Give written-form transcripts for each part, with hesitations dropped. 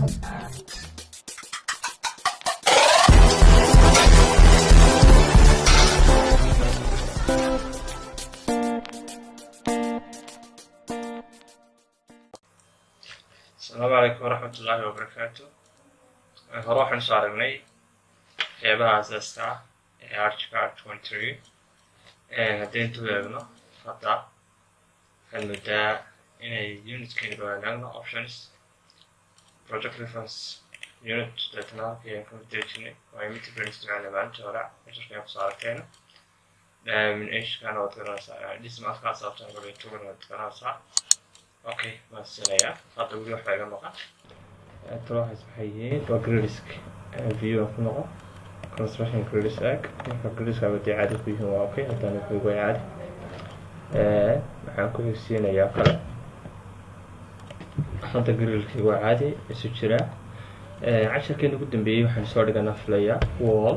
السلام عليكم ورحمة الله وبركاته. هروح نشاركني قيبها أساسا ArchiCAD 23 هدين تلقنا حتى المدى إن unit كين بلغنا options project reference unit لتنا في computation ويمتى بنستعمل معنا جورع مجرد كنا بصارتين من إيش كانوا وتقرأسا لسه ما أتقرأسا أفتح قبل توقنا وتقرأسا اوكي ما السلام هذا ويو حاجه نقطه تروح اسمحيه وجريسك فيو في نقطه كونستراكشن جريسك جريسك بدي عادي فيه هو اوكي هذا انا في عادي waxaan ku higsiinayaa kale hadda grilki waa caadi isu jira casharkeena ugu dambeeyay waxaan soo dhiganaa flaya wall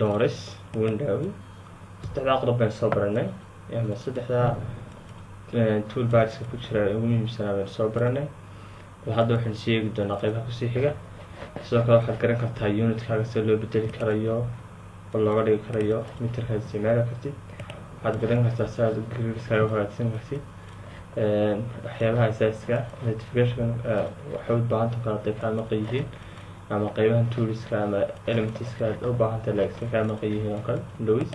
doors window saddexda qodob baan soo baranay ama saddexda toolbars ku jira ugu muhiimsanaa baan soo baranay hadda waxaan sheegi doonaa qaybaha kusii xiga sidoo kale waxaad garan kartaa unitkaaga sida loo bedeli karayo oo looga dhigi karayo meterkaad isticmaali kartid waxaad garan kartaa sidaad grilskaaga hagaagsan kartid waxyaabaha asaaska notification waxay u baahan tahay kala kaa maqan yihiin ama qaybahan toolska ama elementiska aad u baahan tahay laakiin kaa maqan yihiin oo kale windows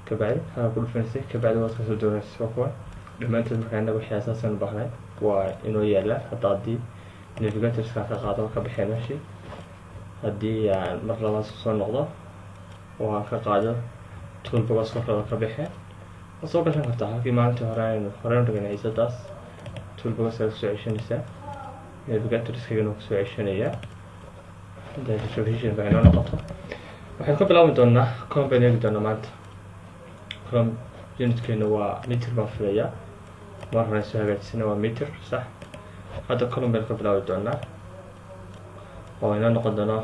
kabacdi waxaa ku dhufaysay kabacdi waad kasoo dooranaysaa kuwa dhammaantood markaa innaga wixii asaasan u baahnay waa inoo yaala hadda haddii navigatorska ka qaado ka baxee meeshii haddii aan mar labaad soo noqdo oo aan ka qaado toolbox ka baxee waa soo gashan kartaa halkii maalintii horeen dhiganay xiisadaas toolbox aad kusoo ceshanaysaa navigatorskagana kusoo ceshanayaa revision inoo noqoto waxaan ka bilaabi doonaa company eegi doonaa maanta unitkeena waa meter baan filayaa mar hore soo hagaajisana waa meter sax hadda column baan ka bilaabi doonaa oo inoo noqon doono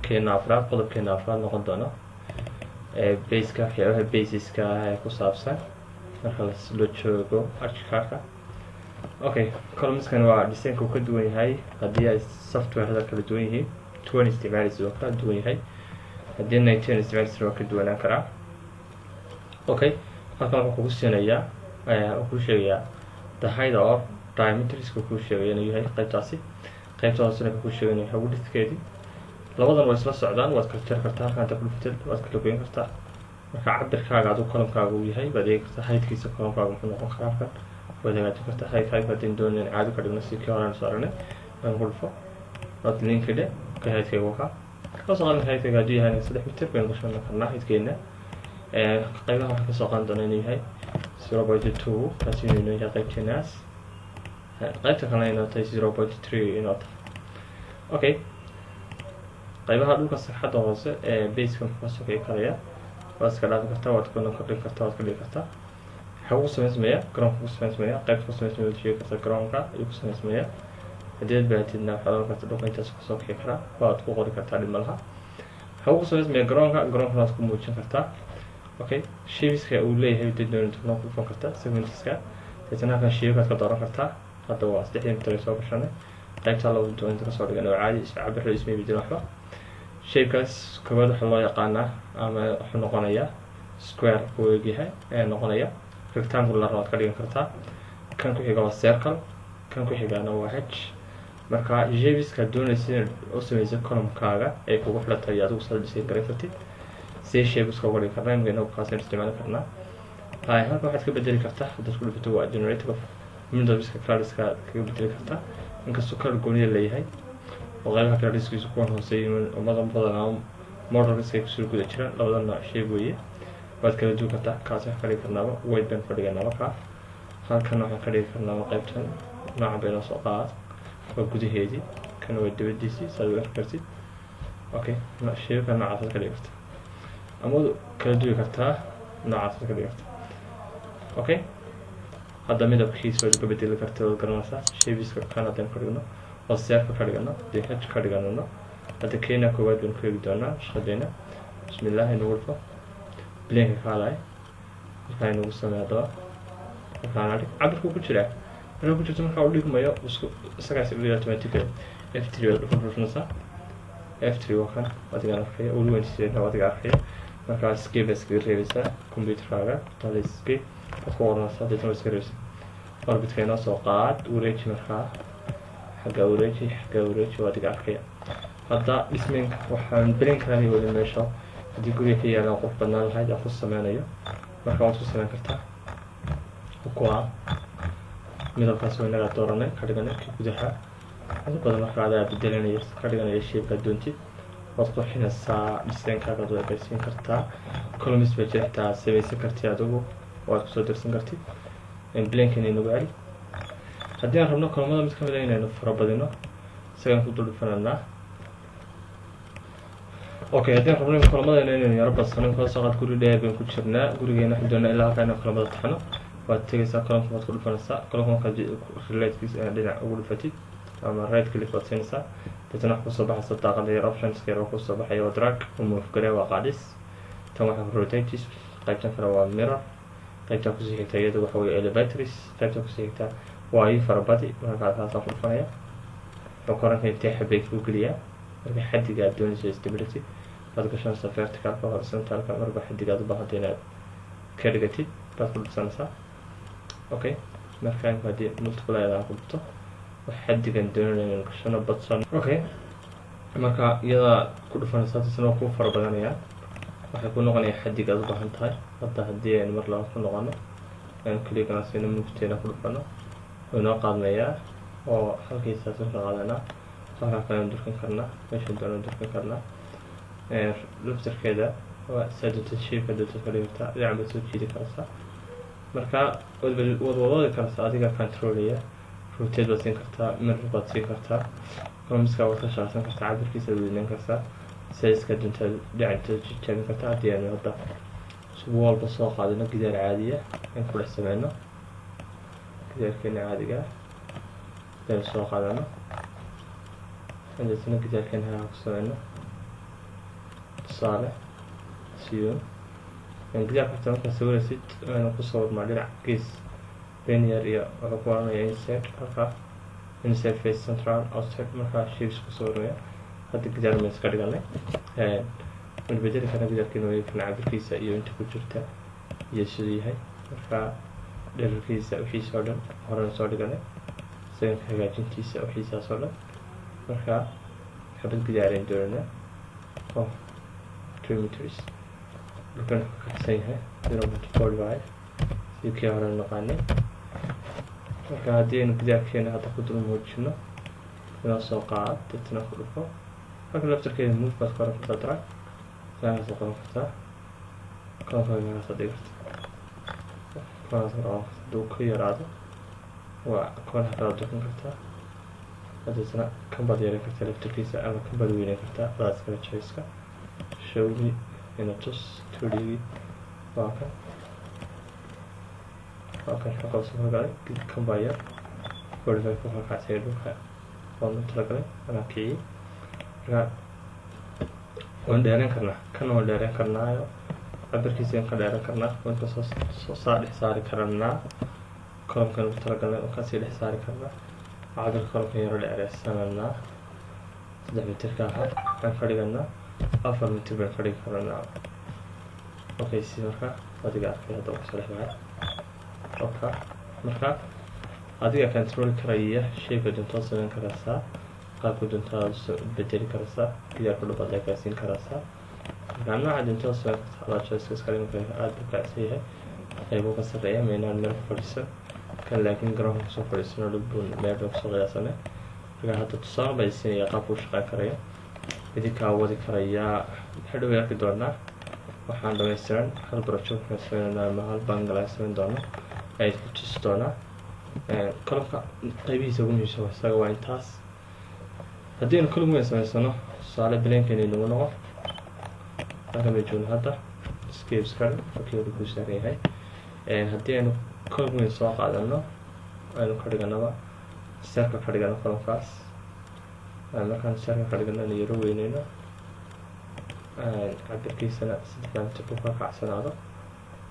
keena afraad qodobkeena afraad noqon doono baseka waxyaabaha basiska ee ku saabsan marka la joogo ArchiCAD-ka okay columnskan waa designka uu ka duwan yahay haddii ay softwareda kala duwan yihiin 20 isticmaalaysa oo kala duwan yahay haddii 19 isticmaalaysa waa ka duwanaan karaa okay halkan wuxuu kugu siinayaa wuxuu kuu sheegayaa the height of diameterska kuu sheegaya inuu yahay qaybtaasi qaybta hoosena kuu sheegaya inuu yahay widthkeedii labadan way isla socdaan waad kala jari kartaa halkan inta ku dhufatid waad kala goyn kartaa marka cabirkaaga aduu columnkaaga uu yahay baad eegi kartaa heightkiisa columnkaaga muxuu noqon karaa halkan waad hagaajin kartaa height haddii doonayn caadi ka dhigno si kii horaan soo aragnay aan ku dhufo waad linkidhe ka heightkayga wakaa kasoo qaadan heightkayga hadduu yahay 3 mitir baynu gashan karnaa heightkeena qaybaha waxaan kasoo qaadan doonaa inuu yahay 0.2 kaasi inuu yahay qaybteenaas qaybta kalena inuu tahay 0.3 inuu tahay okay qaybaha dhulka saxada hoose ee baseka muxuu soo kicin karayaa waad iska dhaafi kartaa waad ku dhigi kartaa waad ka dhigi kartaa waxa ugu samaysmaya garoonka ku samaysmaya qaybta ku samaysmaya waad sheegi kartaa garoonka ayuu ku samaysmaya haddii aad baatidna waxaad oran kartaa dhulka intaas kasoo kici karaa waad ku qori kartaa dhib malaha waxa ugu samaysmaya garoonkana waad ku muujin kartaa okay shapes-ka uu leeyahay dad doonto noo ku fon kartaa segments-ka dadana kan shape-ka ka dooran kartaa hadda waa 3 mitir soo gashanay qaybta loo doonto ka soo dhigan oo caadi cabir ismay bidin waxba shape-kaas koowaad waxa loo yaqaanaa ama wuxuu noqonayaa square uu yahay ee noqonaya rectangular waad ka dhigan kartaa kan ku xiga waa circle kan ku xigana waa h marka shapes-ka doonaysa oo sameeyay column-kaaga ay kugu xidhatay adigu soo dhisay garay kartid si shapes ka wadi karnaa inuu qaasay isticmaali karnaa halkan waxaad ka bedeli kartaa hadda ku dhufto waa generator of Windows-ka class-ka ka bedeli kartaa inkastoo kala gooniyo leeyahay oo qaybaha class-kiisu ku hooseeyay umadan badan model-ka ku soo guda jiraan labadana shay weeye waad kala duwan kartaa kaas wax kale karnaaba white band fadhiganaba ka halkan waxaan ka dhigi karnaa qaybtan nooca bayna soo qaad waa gudaheedii kan waa dibadiisii saad kartid okay shayga noocaas ka dhigi kartaa ama kala duwan kartaa noocaas ka dhigi kartaa okay hadda midabkiisa waad ka bedeli kartaa oo garanaysaa shapes-ka kana tan ka dhigno oo circle ka dhigno h ka dhigno hadda keena koowaad baan ku eegi doonaa shaqadeena bismillah inuu wurfo blank kaalay waxaan ugu sameeyaa waxaan cabirku ku jira ku jirto markaa u dhigmayo isku isagaas u dhiga automatically f3 waad ku dhufanaysaa f3 waa kan adiga arkaya weli waan sideena adiga arkaya markaa escape iskaga reebaysaa computerkaaga taada escape ku qoranaysaa dadna iska reebaysaa orbitka inoo soo qaad wareeji markaa xagga wareeji waa adiga arkaya hadda dhismaynka waxaan belin karaa weli meesha haddii guriga ka yaalaan qof bannaan lahayd aan ku sameynayo marka waad ku sameyn kartaa kuwa midabkaas waa inagaa dooranay ka dhiganay ka gudaha inta badan marka adaa bedelanaya ka dhiganaya shape doontid waad qurxinaysaa dhisaynkaaga waad agaysiin kartaa columns baa jira xitaa samaysan kartid adigu waad kusoo dirsan kartid blankin inagu celi haddii aan rabno kolomada mid kamid a inaynu farabadino isagaan ku dul dhufananaa okay haddii aan rabno kolomada inaynu yaro badsano kala soo qaad guri dheer baan ku jirnaa gurigeena waxaan doonaa ilaa halkaa inaan kolomada taxno waad tegaysaa kolomka waad ku dhufanaysaa kolomka markaad relatekiisa dhinac ugu dhufatid ama right click waad siinaysaa dadna wax kusoo baxaysa daaqada yar optionska yar oo kusoo baxaya waa drag move garee waa qaadis tan waxaa rotatis qaybtan kale waa mirror qaybta kusii xigta iyada waxa weeye elevators qaybta kusii xigta waa ii farabadi markaa kaasaan ku dhufanaya wuxuu koranka intee xabay kuu geliyaa marka xaddiga aad doonayso stability baad gashanaysaa verticalka horizontalka marba xaddiga aad u baahantay inaad ka dhigatid baad ku dhufsanaysaa okay marka imka haddii multiplier aan ku dhufto wax xaddigan doonayna inaan gashano badsan okay marka iyada ku dhufanaysaa tasna waa kuu fara badanayaa waxay ku noqonayaa xaddiga aad u baahan tahay hadda haddii aynu mar labaad ku noqono aynu keligan asina mugteena ku dhufano inoo qaadmayaa oo halkiisaas ka qaadanaa halkaa kalean durkan karnaa meeshaan doona durkan karnaa laftarkeeda waa saadunta shape doonta ka dhigtaa dhinac baad soo jiidi karaysaa marka waad wadwadi karaysaa adiga controlaya rotate baad siin kartaa mirror baad siin kartaa columnska waad ka shaarsan kartaa cabirkiisa waad weyneyn kartaa sizeska doonta dhinaca jaabin kartaa haddii aynu hadda walba soo qaadano gidaar caadiya in ku dhex sameyno gidaarkeena caadiga aynu soo qaadano intaasna gidaarkeena haa ku sameyno tusaale siyun gidaarka xataa markaa sawiraysid aynu ku sawirnaa dhinac gees linear iyo wuxuu ku oranaya insert halkaa insert face central outside markaa shapes ku sawiraya hadda gidaar ma iska dhiganay waan bedeli karna gidaarkeena way kan cabirkiisa iyo inta ku jirta iyo siduu yahay markaa dherarkiisa wixiisa oo dhan horena soo dhiganay isaganka hagaajintiisa wixiisaas oo dhan markaa xabad gidaareen doonanaa oo 2 meters dhulkan wuxuu ka kasan yahay 0.45 sidii kii hore naqaanay marka haddii aynu gidaarkeena hadda ku dul muujino inoo soo qaad dadna ku dhufo halka laftarkeeda move baad ku oran kartaa drag saas oo qoran kartaa kolomkaagaas dhigi kartaa konaas oran kartaa hadduu ka yaraado waa koon halkaa durkan kartaa haddasna kan baad yeelan kartaa laftarkiisa ama kan baad weyneyn kartaa daas kale choiceka show me ina tus 2D waa kan xaqoo soo galay kan baa yar 45 ku halkaasay dhulka waan u talagalay anaa kiciyey marka waan dheeran karnaa kan waan dheeran karnaayo cabirkiisa ka dheeran karnaa waan ka soo dhex saari karnaa kolomkan u talagalay oo kasii dhex saari karnaa cabirka kolomkan yaro dheereysananaa 3 mitirka ahaa waxaan ka dhiganaa 4 mitir baan ka dhigi karnaa okay si marka adiga arkay hadda kusoo dhex baxay okay marka adiga control karaya shayga doontaa sameyn karaysaa qaabka doontaa bedeli karaysaa gidaarka dhubaad agaasin karaysaa marka nooca doontaa sameyn kartaa ala choice iska dhigan kara aad buu kacsan yahay qaybuu ka sarreeya meynaan meel ku fadhiisan kan laakiin garoonka kusoo fadhiisano dhulbuun meel baan kusoo qiyaasane marka hadda tusaale baa siinaya qaabka u shaqeyn karaya idinkaa wadi karayaa hadhow arki doonaa waxaan dhamaystiran hal project ka sameynaa ama hal bangal aan sameyn doono ay ku tusi doonaa kolomka qaybihiisa ugu muhiimsan isaga waa intaas haddii aynu kolom weyn samaysano tusaale blanken inagu noqo halkan bay joogno hadda escapes kale fakiyadu ku saaran yahay haddii aynu kolom weyn soo qaadano aynu ka dhiganaba serka ka dhigano kolomkaas markaan serka ka dhigano aynu yaro weyneyno cabirkiisana 3 mitir ku ka kacsanaado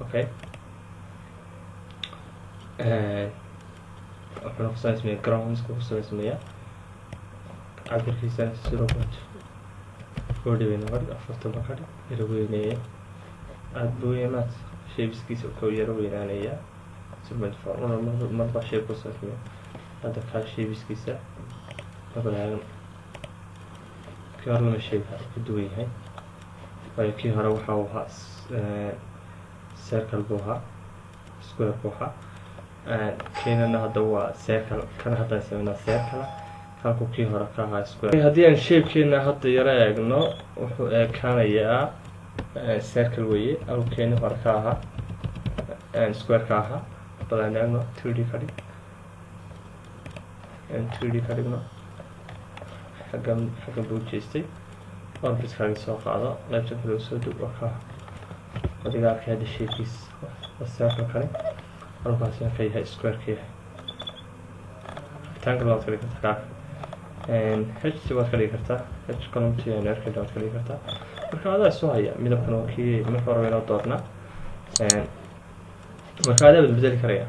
okay wuxuuna ku samaysmaya groundska ku samaysmaya cabirkiisana 0.40 bayna qari 40 ba qari yara weyneeya aad buu weynaad shapeskiisa ka yara weynaanaya 0.4 marba shape ku samaysmaya hada ka shapeskiisa labadaan kii hore lama shape ku duwan yahay waayo kii hore waxa uu ahaa circle buu ahaa square buu ahaa keenana hadda waa circle kana hadda sameynaa circle halku kii hore ka ahaa square haddii aan shapekeena hadda yara eegno wuxuu ekaanayaa circle weeye halkeeni hore ka ahaa square ka ahaa badan eegno 2D ka dhig 2D ka dhigno xaggan buu jeestay orbit kaaga soo qaado qaybta kale soo dhow ka adiga arkay hadda shapekiis circle kale halkaasina ka yahay square ka yahay rectangle waad ka dhigi kartaa h waad ka dhigi kartaa h column t and arcade waad ka dhigi kartaa marka adaa soo haya midabkan waa kii marka hore inoo doornaa marka adaa bedeli karaya